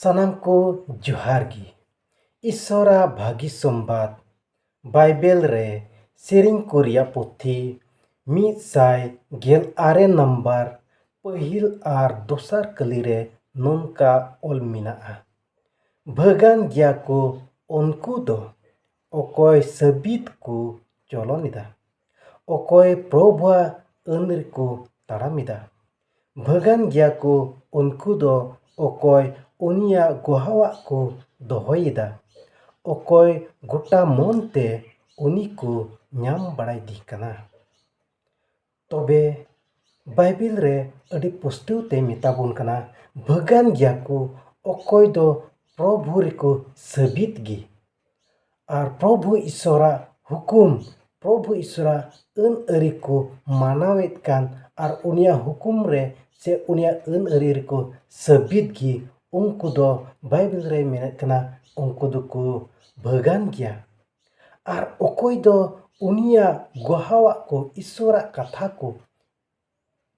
ᱥᱟᱱᱟᱢ ᱠᱚ ᱡᱚᱦᱟᱨ ᱜᱮ᱾ ᱤᱥᱥᱚᱨᱟᱜ ᱵᱷᱟᱹᱜᱤ ᱥᱚᱢᱵᱟᱫ ᱵᱟᱭᱵᱮᱞ ᱨᱮ ᱥᱮᱨᱮᱧ ᱠᱚ ᱨᱮᱭᱟᱜ ᱯᱩᱛᱷᱤ 116 ᱱᱟᱢᱵᱟᱨ ᱯᱟᱹᱦᱤᱞ ᱟᱨ ᱫᱚᱥᱟᱨ ᱠᱟᱹᱞᱤ ᱨᱮ ᱱᱚᱝᱠᱟ ᱚᱞ ᱢᱮᱱᱟᱜᱼᱟ᱾ ᱵᱷᱟᱹᱜᱟᱱ ᱜᱮᱭᱟ ᱠᱚ ᱩᱱᱠᱩ ᱫᱚ ᱚᱠᱚᱭ ᱥᱟᱹᱵᱤᱫ ᱠᱚ ᱪᱚᱞᱚᱱᱮᱫᱟ, ᱚᱠᱚᱭ ᱯᱨᱚᱵᱷᱩᱣᱟᱜ ᱟᱹᱱ ᱨᱮᱠᱚ ᱛᱟᱲᱟᱢᱮᱫᱟ᱾ ᱵᱷᱟᱹᱜᱟᱱ ᱜᱮᱭᱟ ᱠᱚ ᱩᱱᱠᱩ ᱫᱚ ᱚᱠᱚᱭ ᱩᱱᱤᱭᱟᱜ ᱜᱚᱦᱟᱣᱟᱜ ᱠᱚ ᱫᱚᱦᱚᱭᱮᱫᱟ, ᱚᱠᱚᱭ ᱜᱚᱴᱟ ᱢᱚᱱ ᱛᱮ ᱩᱱᱤ ko ᱧᱟᱢ ᱵᱟᱲᱟᱭᱫᱮ ᱠᱟᱱᱟ᱾ ᱛᱚᱵᱮ ᱵᱟᱭᱵᱮᱞ ᱨᱮ ᱟᱹᱰᱤ ᱯᱩᱥᱴᱟᱹᱣ ᱛᱮ ᱢᱮᱛᱟᱵᱚᱱ ᱠᱟᱱᱟ ᱵᱷᱟᱹᱜᱟᱱ ᱜᱮᱭᱟ ᱠᱚ ᱚᱠᱚᱭ ᱫᱚ ᱯᱨᱚᱵᱷᱩ ᱨᱮᱠᱚ ᱥᱟᱹᱵᱤᱫ ᱜᱮ ᱟᱨ ᱯᱨᱚᱵᱷᱩ ᱤᱥᱥᱚᱨᱟᱜ ᱦᱩᱠᱩᱢ, ᱯᱨᱚᱵᱷᱩ ᱤᱥᱥᱚᱨᱟᱜ ᱟᱹᱱ ᱟᱹᱨᱤ ko ᱢᱟᱱᱟᱣᱮᱫ ᱠᱟᱱ ᱟᱨ ᱩᱱᱤᱭᱟᱜ ᱦᱩᱠᱩᱢ ᱨᱮ ᱥᱮ ᱩᱱᱤᱭᱟᱜ ᱟᱹᱱ ᱟᱹᱨᱤ ᱨᱮᱠᱚ ᱥᱟᱹᱵᱤᱫ ᱜᱮ, ᱩᱱᱠᱩ ᱫᱚ ᱵᱟᱭᱵᱮᱞ ᱨᱮ ᱢᱮᱱᱮᱫ ᱠᱟᱱᱟ ᱩᱱᱠᱩ ᱫᱚᱠᱚ ᱵᱷᱟᱹᱜᱟᱱ ᱜᱮᱭᱟ᱾ ᱟᱨ ᱚᱠᱚᱭ ᱫᱚ ᱩᱱᱤᱭᱟᱜ ᱜᱚᱦᱟᱣᱟᱜ ko, ᱤᱥᱥᱚᱨᱟᱜ ᱠᱟᱛᱷᱟ ko,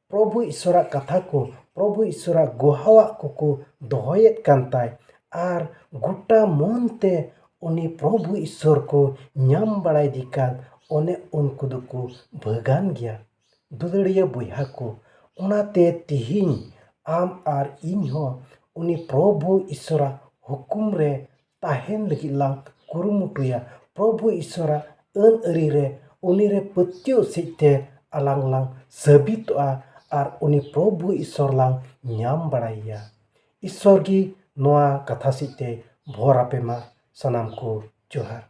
ᱯᱨᱚᱵᱷᱩ ᱤᱥᱥᱚᱨᱟᱜ ᱠᱟᱛᱷᱟ ko, ᱯᱨᱚᱵᱷᱩ ᱤᱥᱥᱚᱨᱟᱜ ᱜᱚᱦᱟᱣᱟᱜ ᱠᱚ ᱫᱚᱦᱚᱭᱮᱫ ᱠᱟᱱ ᱛᱟᱭ ᱟᱨ ᱜᱚᱴᱟ ᱢᱚᱱ te ᱩᱱᱤ ᱯᱨᱚᱵᱷᱩ ᱤᱥᱥᱚᱨ ko ᱧᱟᱢ ᱵᱟᱲᱟᱭᱫᱮ ᱠᱟᱱ, ᱚᱱᱮ ᱩᱱᱠᱩ ᱫᱚᱠᱚ ᱵᱷᱟᱹᱜᱟᱱ ᱜᱮᱭᱟ᱾ ᱫᱩᱞᱟᱹᱲᱤᱭᱟᱹ ᱵᱚᱭᱦᱟ ko, ᱚᱱᱟᱛᱮ ᱛᱤᱦᱤᱧ ᱟᱢ ᱟᱨ ᱤᱧ ᱦᱚᱸ ᱩᱱᱤ ᱯᱨᱚᱵᱷᱩ ᱤᱥᱥᱚᱨᱟᱜ ᱦᱩᱠᱩᱢ ᱨᱮ ᱛᱟᱦᱮᱱ ᱞᱟᱹᱜᱤᱫ ᱞᱟᱝ ᱠᱩᱨᱩᱢᱩᱴᱩᱭᱟ᱾ ᱯᱨᱚᱵᱷᱩ ᱤᱥᱥᱚᱨᱟᱜ ᱟᱹᱱ ᱟᱹᱨᱤ ᱨᱮ, ᱩᱱᱤᱨᱮ ᱯᱟᱹᱛᱭᱟᱹᱣ ᱥᱮᱡ ᱛᱮ ᱟᱞᱟᱝ ᱞᱟᱝ ᱥᱟᱹᱵᱤᱛᱚᱜᱼᱟ ᱟᱨ ᱩᱱᱤ ᱯᱨᱚᱵᱷᱩ ᱤᱥᱥᱚᱨ ᱞᱟᱝ ᱧᱟᱢ ᱵᱟᱲᱟᱭᱮᱭᱟ᱾ ᱤᱥᱥᱚᱨ ᱜᱮ ᱱᱚᱣᱟ ᱠᱟᱛᱷᱟ ᱥᱮᱡ ᱛᱮ ᱵᱷᱚᱨ ᱟᱯᱮ ᱢᱟ᱾ ᱥᱟᱱᱟᱢ ᱠᱚ ᱡᱚᱦᱟᱨ᱾